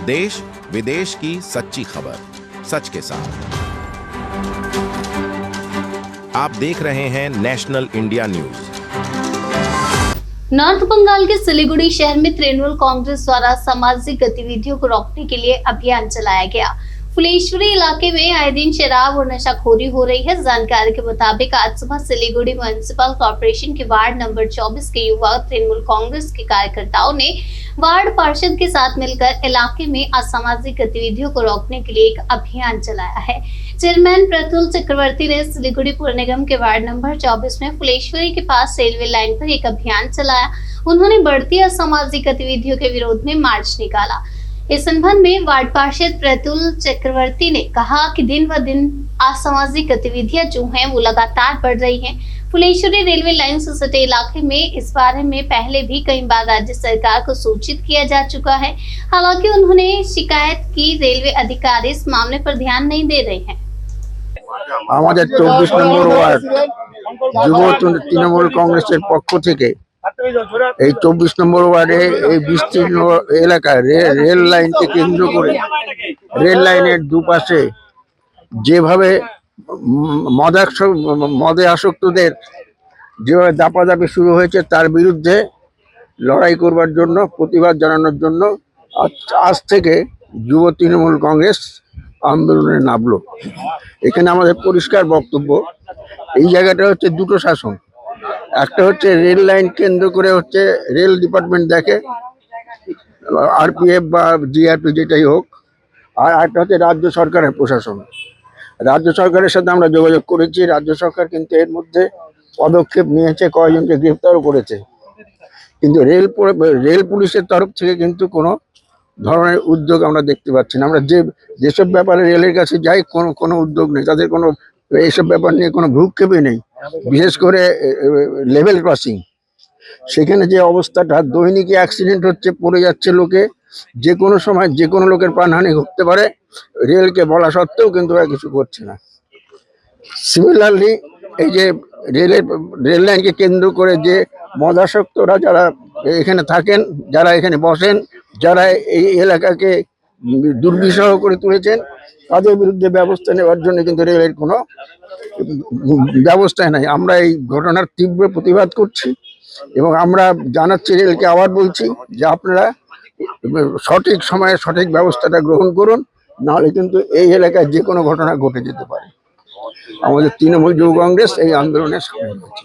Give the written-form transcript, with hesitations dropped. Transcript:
देश विदेश की सच्ची खबर सच के साथ। आप देख रहे हैं national India news. North Bengal के सिलीगुड़ी शहर में तृणमूल कांग्रेस द्वारा सामाजिक गतिविधियों को रोकने के लिए अभियान चलाया गया। फुलेश्वरी इलाके में आए दिन शराब और नशाखोरी हो रही है। जानकारी के मुताबिक आज सुबह सिलीगुड़ी म्युनिसिपल कॉर्पोरेशन के वार्ड नंबर 24 के युवा तृणमूल कांग्रेस के कार्यकर्ताओं ने वार्ड पार्षद के साथ मिलकर इलाके में असामाजिक गतिविधियों को रोकने के लिए एक अभियान चलाया है। चेयरमैन प्रतुल चक्रवर्ती ने सिलीगुड़ी पुर निगम के वार्ड नंबर 24 में फुलेश्वरी के पास रेलवे लाइन पर एक अभियान चलाया। उन्होंने बढ़ती असामाजिक गतिविधियों के विरोध में मार्च निकाला। इस संबंध में वार्ड पार्षद प्रतुल चक्रवर्ती ने कहा कि दिन ब दिन असामाजिक गतिविधियां जो हैं वो लगातार बढ़ रही हैं। फुलेश्वरी रेलवे लाइन से सटे इलाके में इस बारे में पहले भी कई बार राज्य सरकार को सूचित किया जा चुका है। हालांकि उन्होंने शिकायत की, रेलवे अधिकारी इस मामले पर ध्यान नहीं दे रहे हैं। আমাদের 24 নম্বর ওয়ার্ড যুব তৃণমূল কংগ্রেসের পক্ষ থেকে এই 24 নম্বর ওয়ার্ডে এই বিস্তীর্ণ এলাকায় রেল লাইনকে কেন্দ্র করে রেল লাইনের দুপাশে যেভাবে মদে আসক্তদের যেভাবে দাপাদাপি শুরু হয়েছে তার বিরুদ্ধে লড়াই করবার জন্য, প্রতিবাদ জানানোর জন্য আজ থেকে যুব তৃণমূল কংগ্রেস আন্দোলনে নামলো। এখানে আমাদের পরিষ্কার বক্তব্য, এই জায়গাটা হচ্ছে দুটো শাসন। একটা হচ্ছে রেল লাইন কেন্দ্র করে হচ্ছে রেল ডিপার্টমেন্ট দেখে, আরপিএফ বা জিআরপি যেটাই হোক, আর একটা হচ্ছে রাজ্য সরকারের প্রশাসন। রাজ্য সরকারের সাথে আমরা যোগাযোগ করেছি, রাজ্য সরকার কিন্তু এর মধ্যে পদক্ষেপ নিয়েছে, কয়েকজনকে গ্রেফতারও করেছে, কিন্তু রেল পুলিশের তরফ থেকে কিন্তু কোনো ধরনের উদ্যোগ আমরা দেখতে পাচ্ছি না। আমরা যেসব ব্যাপারে রেলের কাছে যাই কোনো উদ্যোগ নেই, তাদের কোনো এইসব ব্যাপার নিয়ে কোনো ভ্রুক্ষেপই নেই। বিশেষ করে লেভেল ক্রসিং, সেখানে যে অবস্থাটা, দৈনিক অ্যাক্সিডেন্ট হচ্ছে, পড়ে যাচ্ছে লোকে, যে কোনো সময় যে কোনো লোকের প্রাণহানি ঘটতে পারে, রেলকে বলা সত্ত্বেও কিন্তু ওরা কিছু করছে না। সিমিলারলি এই যে রেল লাইনকে কেন্দ্র করে যে মদাসক্তরা যারা এখানে থাকেন, যারা এখানে বসেন, যারা এই এলাকাকে দুর্বিষহ করে তুলেছেন, তাদের বিরুদ্ধে ব্যবস্থা নেওয়ার জন্য কিন্তু রেলের কোনো ব্যবস্থা নাই। আমরা এই ঘটনার তীব্র প্রতিবাদ করছি এবং আমরা জানাচ্ছি রেলকে, আবার বলছি যে আপনারা সঠিক সময়ে সঠিক ব্যবস্থাটা গ্রহণ করুন, নাহলে কিন্তু এই এলাকায় যে কোনো ঘটনা ঘটে যেতে পারে। আমাদের তৃণমূল যুব কংগ্রেস এই আন্দোলনের সামিল হয়েছে।